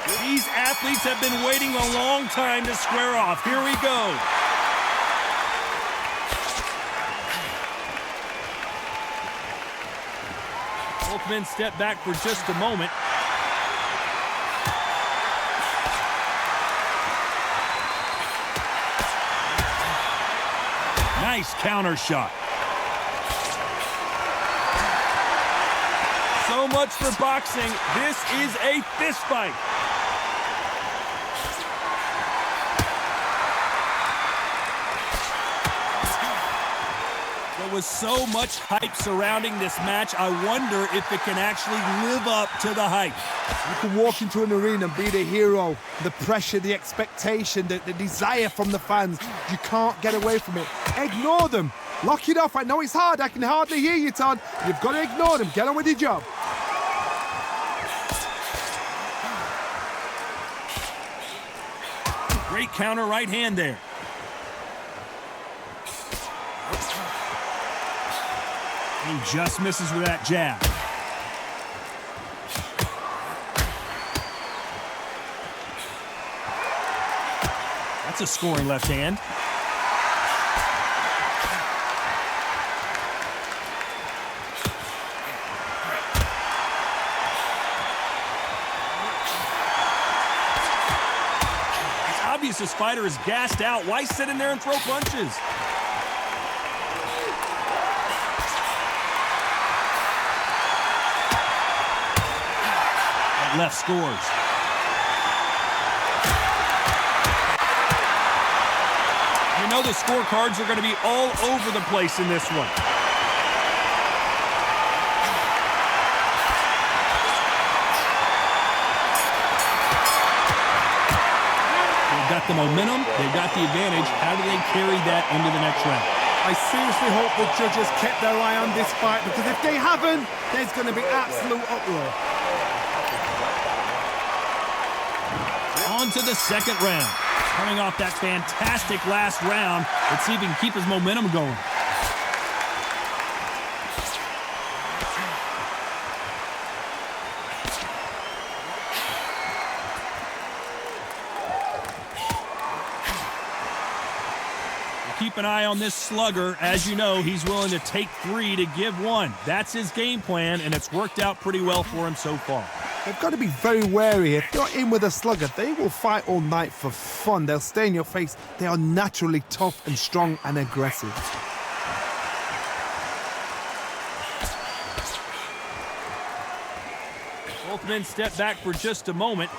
These athletes have been waiting a long time to square off. Here we go. Both men step back for just a moment. Nice counter shot. So much for boxing. This is a fist fight. There was so much hype surrounding this match. I wonder if it can actually live up to the hype. You can walk into an arena and be the hero. The pressure, the expectation, the desire from the fans. You can't get away from it. Ignore them. Lock it off. I know it's hard. I can hardly hear you, Todd. You've got to ignore them. Get on with your job. Great counter right hand there. He just misses with that jab. That's a scoring left hand. It's obvious this fighter is gassed out. Why sit in there and throw punches? Left scores. You know the scorecards are going to be all over the place in this one. They've got the momentum, they've got the advantage. How do they carry that into the next round? I seriously hope the judges kept their eye on this fight, because if they haven't, there's going to be absolute uproar. On to the second round. Coming off that fantastic last round, let's see if he can keep his momentum going. Keep an eye on this slugger. As you know, he's willing to take 3 to give 1. That's his game plan, and it's worked out pretty well for him so far. They've got to be very wary. If you're in with a slugger, they will fight all night for fun. They'll stay in your face. They are naturally tough and strong and aggressive. Both men step back for just a moment.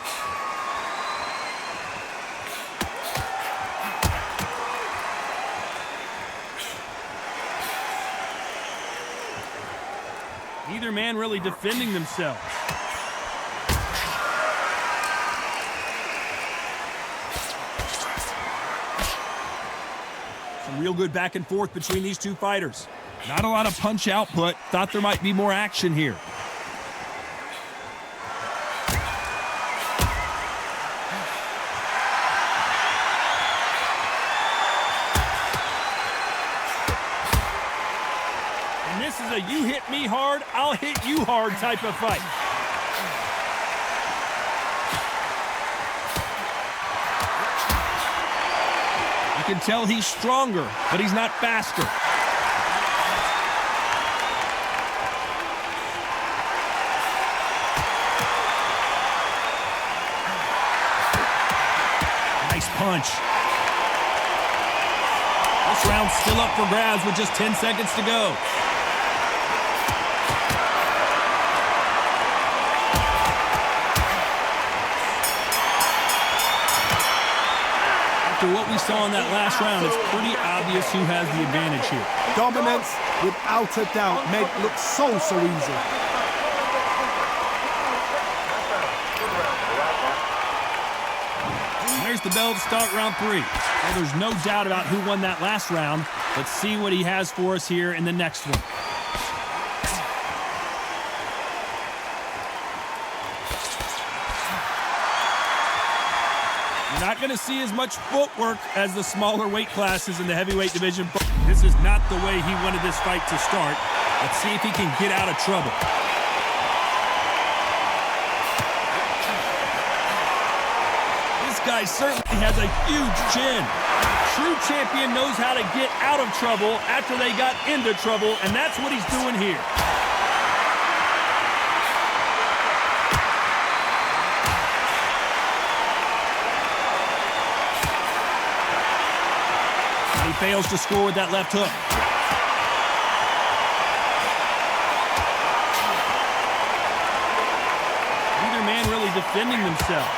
Neither man really defending themselves. Some real good back and forth between these two fighters. Not a lot of punch output. Thought there might be more action here. This is a you hit me hard, I'll hit you hard type of fight. You can tell he's stronger, but he's not faster. Nice punch. This round's still up for grabs with just 10 seconds to go. After what we saw in that last round, it's pretty obvious who has the advantage here. Dominance, without a doubt, made it look so easy. There's the bell to start round 3. Well, there's no doubt about who won that last round. Let's see what he has for us here in the next one. You're not going to see as much footwork as the smaller weight classes in the heavyweight division, but this is not the way he wanted this fight to start. Let's see if he can get out of trouble. guy certainly has a huge chin. True champion knows how to get out of trouble after they got into trouble, and that's what he's doing here. And he fails to score with that left hook. Neither man really defending themselves.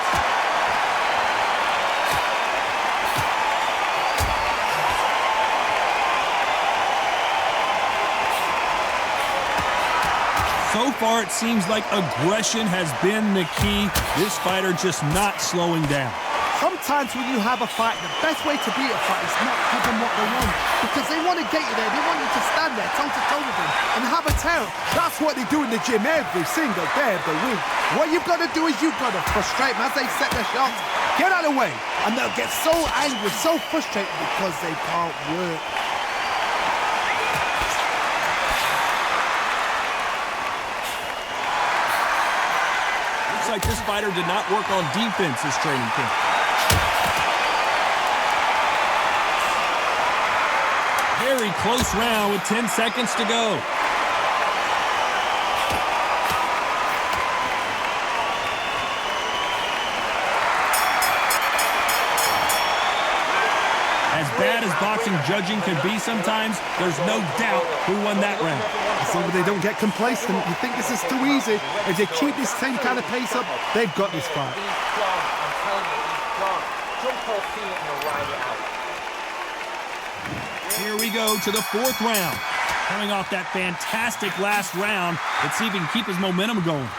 So far, it seems like aggression has been the key. This fighter just not slowing down. Sometimes when you have a fight, the best way to beat a fight is not give them what they want. Because they want to get you there. They want you to stand there toe-to-toe with them and have a tear. That's what they do in the gym every single day of the week. What you've got to do is you've got to frustrate them as they set their shots. Get out of the way. And they'll get so angry, so frustrated because they can't work. Like this fighter did not work on defense this training camp. Very close round with 10 seconds to go. As bad as boxing judging can be sometimes, there's no doubt who won that round. So they don't get complacent. You think this is too easy. If they keep this same kind of pace up, they've got this fight. Here we go to the fourth round. Coming off that fantastic last round, let's see if he can keep his momentum going.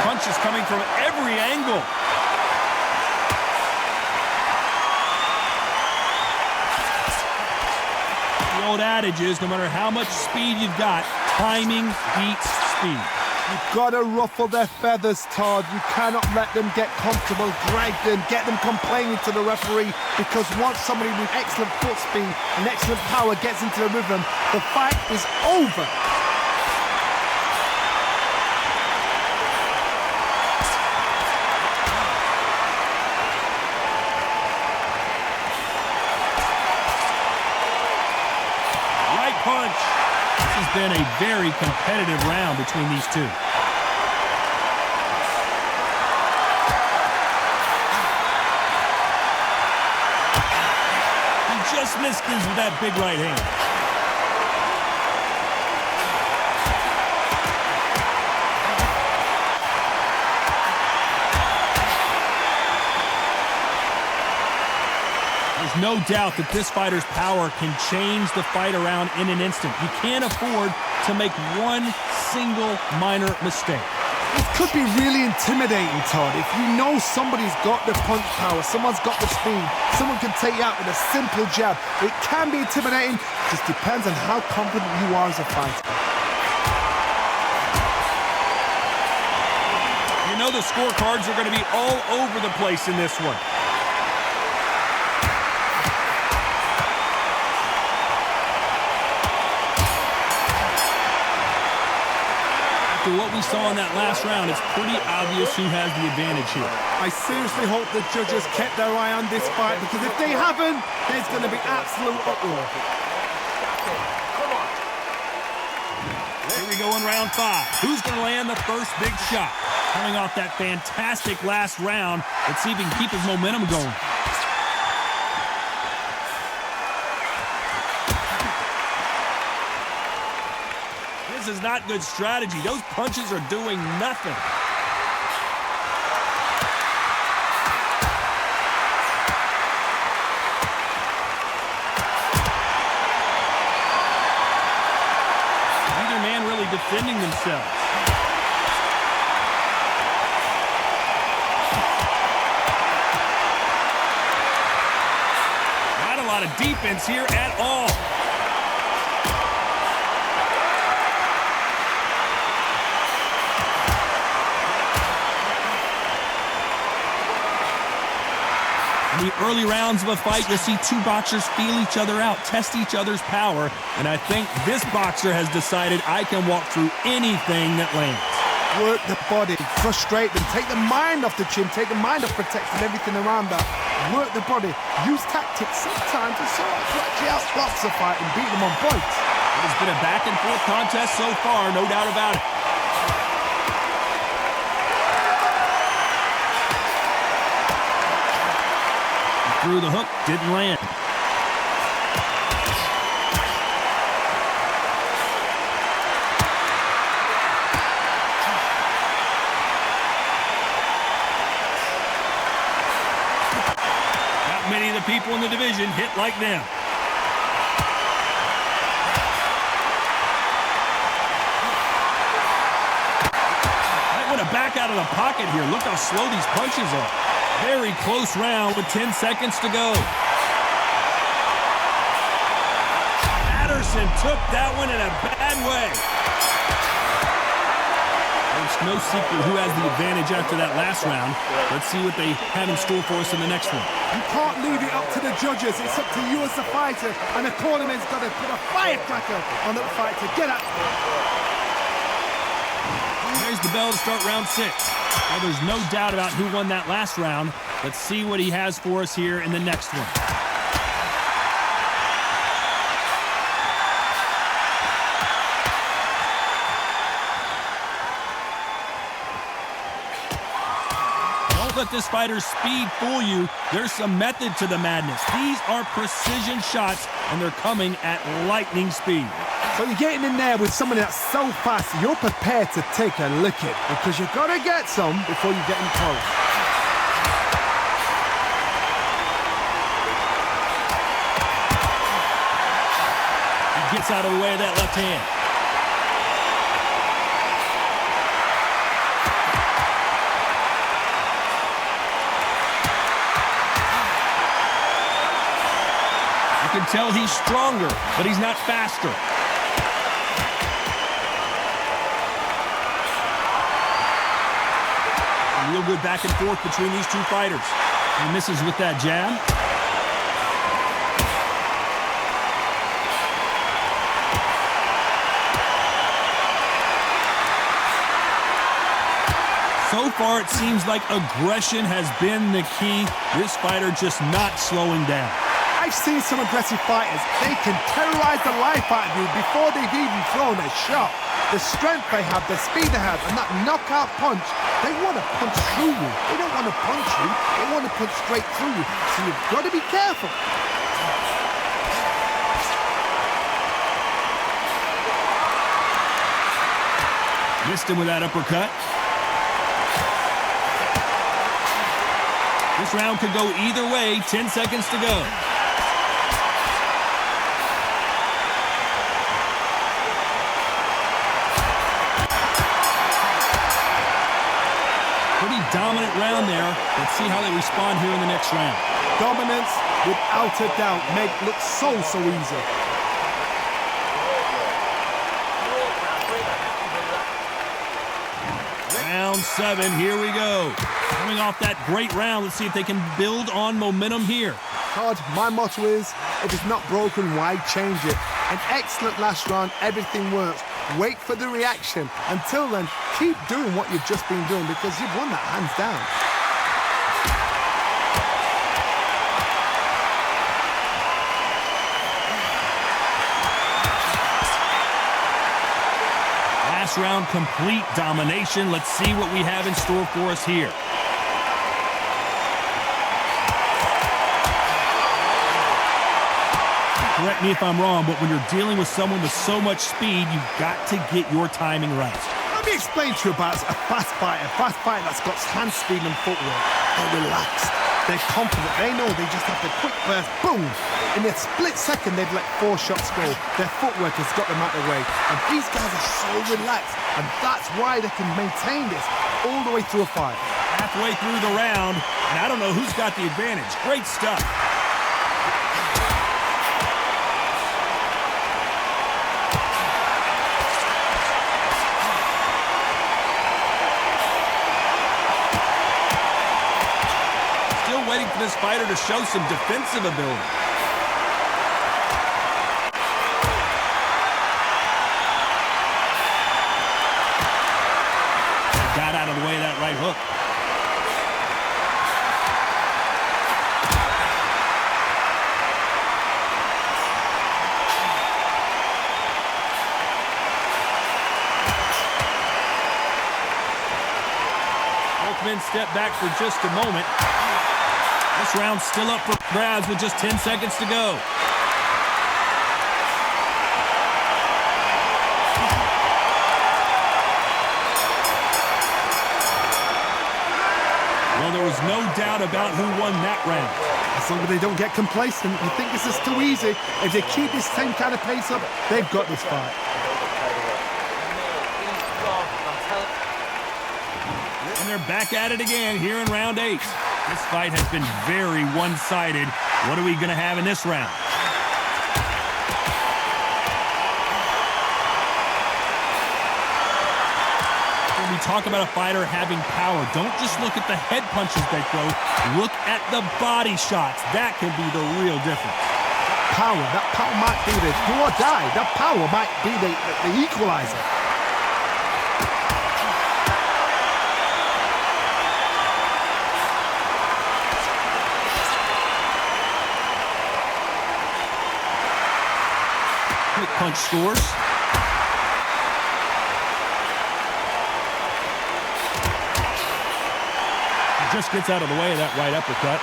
Punches coming from every angle. The old adage is no matter how much speed you've got, timing beats speed. You've got to ruffle their feathers, Todd. You cannot let them get comfortable, drag them, get them complaining to the referee, because once somebody with excellent foot speed and excellent power gets into the rhythm, the fight is over. Punch. This has been a very competitive round between these two. He just missed this with that big right hand. No doubt that this fighter's power can change the fight around in an instant. You can't afford to make one single minor mistake. This could be really intimidating, Todd. If you know somebody's got the punch power, someone's got the speed, someone can take you out with a simple jab. It can be intimidating. It just depends on how confident you are as a fighter. You know the scorecards are going to be all over the place in this one. After what we saw in that last round, it's pretty obvious who has the advantage here. I seriously hope the judges kept their eye on this fight, because if they haven't, there's going to be absolute uproar. Here we go in round 5. Who's going to land the first big shot? Coming off that fantastic last round, let's see if he can keep his momentum going. This is not good strategy. Those punches are doing nothing. Neither man really defending themselves. Not a lot of defense here at all. In the early rounds of a fight, you'll see two boxers feel each other out, test each other's power, and I think this boxer has decided I can walk through anything that lands. Work the body, frustrate them, take the mind off the chin, take the mind off protecting everything around that. Work the body, use tactics sometimes to sort of actually outbox a fight and beat them on points. It has been a back-and-forth contest so far, no doubt about it. Through the hook, didn't land. Not many of the people in the division hit like them. Might want to back out of the pocket here. Look how slow these punches are. Very close round with 10 seconds to go. Patterson took that one in a bad way. It's no secret who has the advantage after that last round. Let's see what they have in store for us in the next one. You can't leave it up to the judges. It's up to you as the fighter, and the tournament's got to put a firecracker on that fight to get at. There's the bell to start round 6. Well, there's no doubt about who won that last round. Let's see what he has for us here in the next one. Don't let this fighter's speed fool you. There's some method to the madness. These are precision shots, and they're coming at lightning speed. So you're getting in there with someone that's so fast, you're prepared to take a licking because you've got to get some before you get in close. He gets out of the way of that left hand. You can tell he's stronger, but he's not faster. Real good back and forth between these two fighters. He misses with that jab. So far, it seems like aggression has been the key. This fighter just not slowing down. I've seen some aggressive fighters. They can terrorize the life out of you before they've even thrown a shot. The strength they have, the speed they have, and that knockout punch, they want to punch through you. They don't want to punch you. They want to punch straight through you. So you've got to be careful. Missed him with that uppercut. This round could go either way. 10 seconds to go. Dominant round there. Let's see how they respond here in the next round. Dominance, without a doubt, make it look so easy. Round 7, here we go. Coming off that great round, let's see if they can build on momentum here. Todd, my motto is, if it's not broken, why change it? An excellent last round, everything works. Wait for the reaction. Until then, keep doing what you've just been doing because you've won that hands down. Last round, complete domination. Let's see what we have in store for us here. Correct me if I'm wrong, but when you're dealing with someone with so much speed, you've got to get your timing right. Let me explain to you about a fast fighter that's got hand speed and footwork. They're relaxed. They're confident. They know they just have the quick burst, boom. In a split second, they've let 4 shots go. Their footwork has got them out of the way. And these guys are so relaxed. And that's why they can maintain this all the way through a fight. Halfway through the round, and I don't know who's got the advantage. Great stuff. waiting for this fighter to show some defensive ability. Got out of the way of that right hook. Both men step back for just a moment. This round's still up for grabs with just 10 seconds to go. Well, there was no doubt about who won that round. As long as they don't get complacent, you think this is too easy. If they keep this same kind of pace up, they've got this fight. And they're back at it again here in round 8. This fight has been very one-sided. What are we going to have in this round? When we talk about a fighter having power, don't just look at the head punches they throw. Look at the body shots. That can be the real difference. Power. That power might be the do or die. That power might be the equalizer. Quick punch scores. Just gets out of the way of that right uppercut.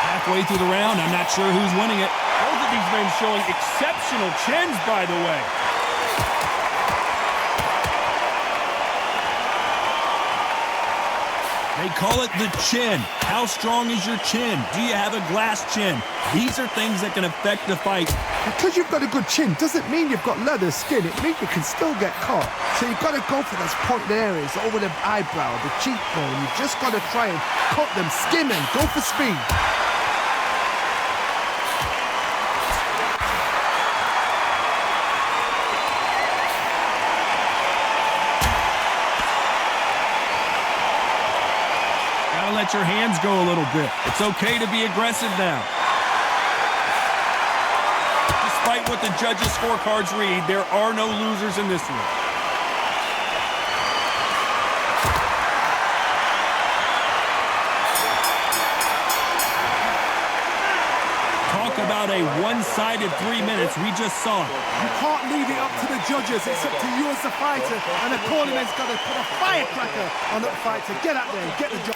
Halfway through the round, I'm not sure who's winning it. Both of these men showing exceptional chins, by the way. They call it the chin. How strong is your chin? Do you have a glass chin? These are things that can affect the fight. Because you've got a good chin doesn't mean you've got leather skin. It means you can still get caught. So you've got to go for those pointed areas over the eyebrow, the cheekbone. You've just got to try and cut them, skim them, go for speed. Let your hands go a little bit. It's okay to be aggressive now. Despite what the judges' scorecards read, there are no losers in this one. Talk about a one-sided 3 minutes. We just saw it. You can't leave it up to the judges. It's up to you as the fighter. And the cornerman's got to put a firecracker on that fighter. Get out there and get the job.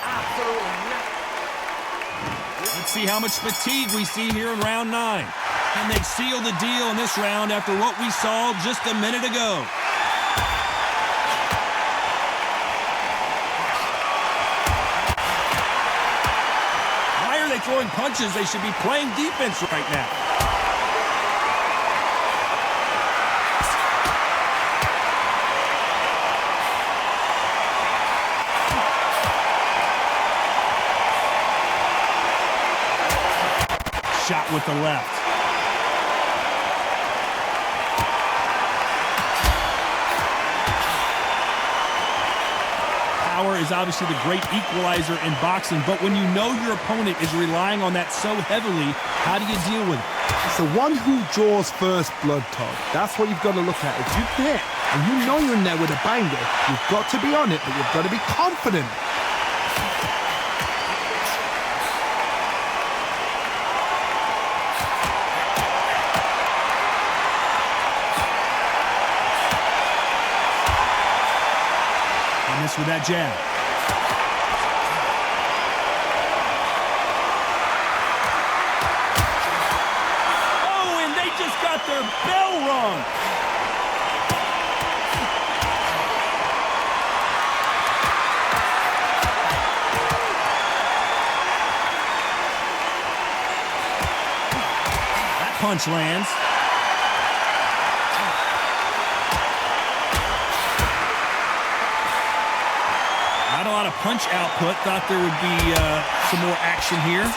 Let's see how much fatigue we see here in round 9. Can they seal the deal in this round after what we saw just a minute ago? Why are they throwing punches? They should be playing defense right now. Shot with the left. Power is obviously the great equalizer in boxing, but when you know your opponent is relying on that so heavily, how do you deal with it? It's the one who draws first blood, Todd. That's what you've got to look at. If you're there and you know you're in there with a banger, you've got to be on it, but you've got to be confident. With that jab. Oh, and they just got their bell rung. That punch lands. Not a lot of punch output. Thought there would be some more action here.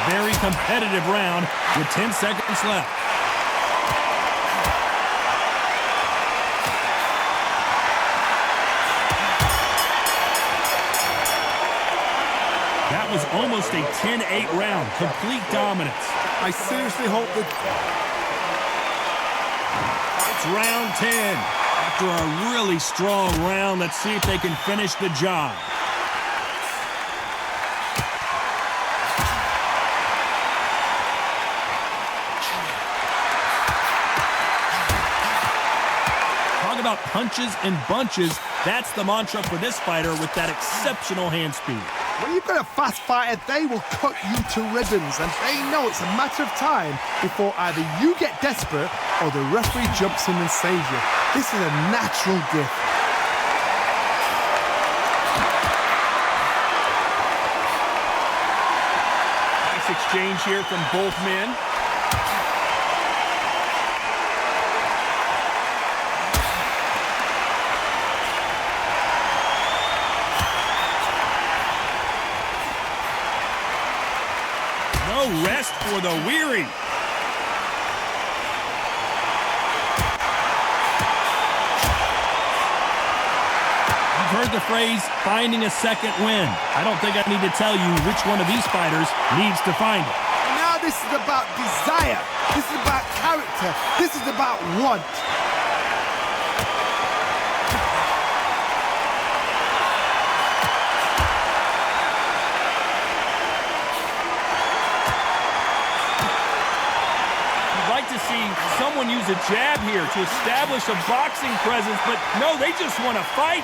very competitive round with 10 seconds left. That was almost a 10-8 round, complete dominance. I seriously hope that... It's round 10. After a really strong round, let's see if they can finish the job. Talk about punches and bunches. That's the mantra for this fighter with that exceptional hand speed. When you've got a fast fighter, they will cut you to ribbons, and they know it's a matter of time before either you get desperate or the referee jumps in and saves you. This is a natural gift. Nice exchange here from both men. No rest for the weary. You've heard the phrase, finding a second win. I don't think I need to tell you which one of these fighters needs to find it. Now this is about desire. This is about character. This is about want. See someone use a jab here to establish a boxing presence, but no, they just want to fight.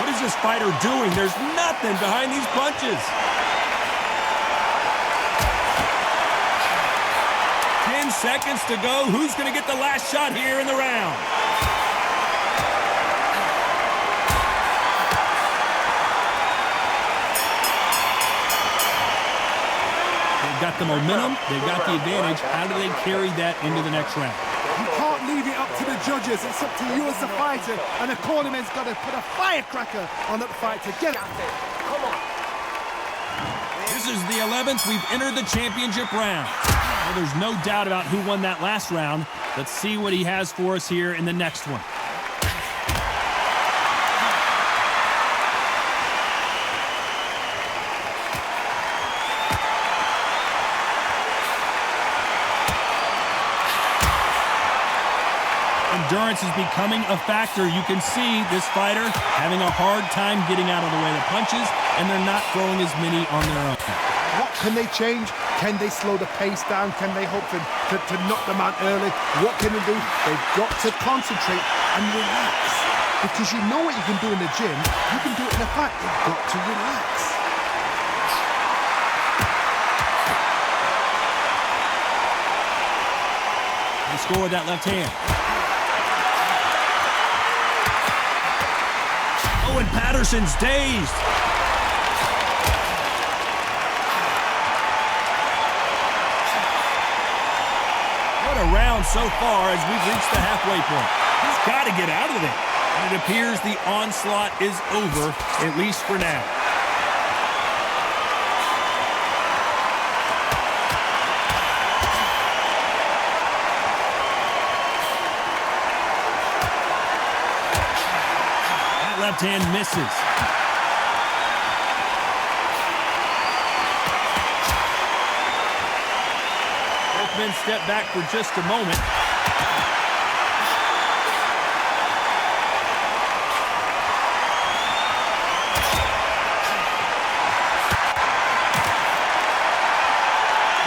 What is this fighter doing? There's nothing behind these punches. 10 seconds to go. Who's going to get the last shot here in the round? Got the momentum, they've got the advantage. How do they carry that into the next round? You can't leave it up to the judges. It's up to you as the fighter, and the cornerman's got to put a firecracker on that fight to get it. Come on. This is the 11th. We've entered the championship round. Well, there's no doubt about who won that last round. Let's see what he has for us here in the next one. Endurance is becoming a factor. You can see this fighter having a hard time getting out of the way of the punches, and they're not throwing as many on their own. What can they change? Can they slow the pace down? Can they hope to knock them out early? What can they do? They've got to concentrate and relax. Because you know what you can do in the gym, you can do it in a fight. You've got to relax. They score with that left hand. And Patterson's dazed. What a round so far as we've reached the halfway point. He's got to get out of there. And it appears the onslaught is over, at least for now. Left hand misses. Both men step back for just a moment.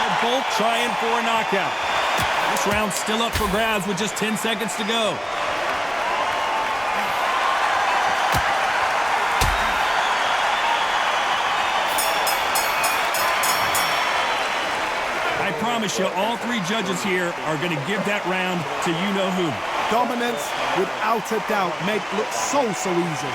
They're both trying for a knockout. This round's still up for grabs with just 10 seconds to go. I promise you, all three judges here are going to give that round to you-know-who. Dominance, without a doubt, made it look so easy.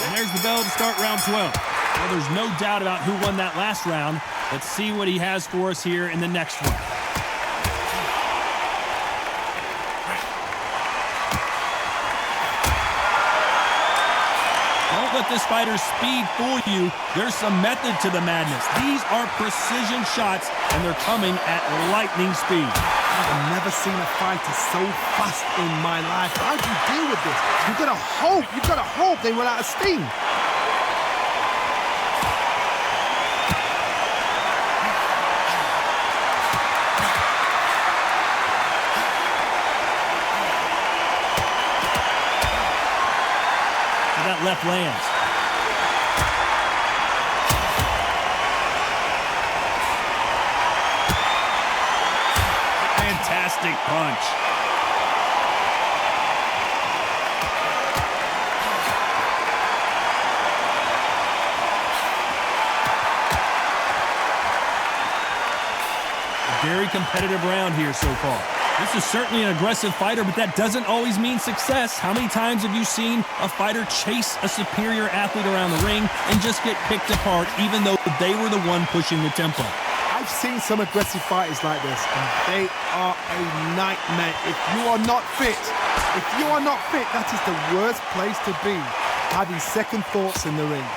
And there's the bell to start round 12. Well, there's no doubt about who won that last round. Let's see what he has for us here in the next one. let this fighter's speed fool you. There's some method to the madness. These are precision shots, and they're coming at lightning speed. I've never seen a fighter so fast in my life. How do you deal with this? You've got to hope they run out of steam. That left lands. Fantastic punch. A very competitive round here so far. This is certainly an aggressive fighter, but that doesn't always mean success. How many times have you seen a fighter chase a superior athlete around the ring and just get picked apart, even though they were the one pushing the tempo? I've seen some aggressive fighters like this, and they are a nightmare. If you are not fit, that is the worst place to be, having second thoughts in the ring.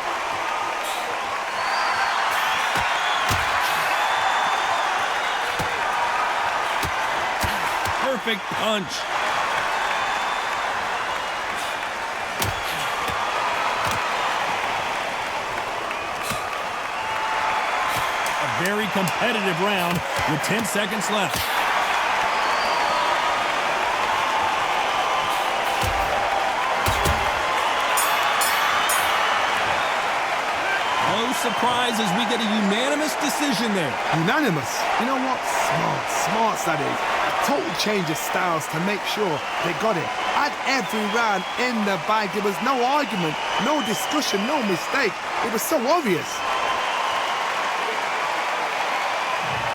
Perfect punch. A very competitive round with 10 seconds left. No surprise as we get a unanimous decision there. Unanimous? You know what? Smart that is. Total change of styles to make sure they got it. At every round in the bag, there was no argument, no discussion, no mistake. It was so obvious.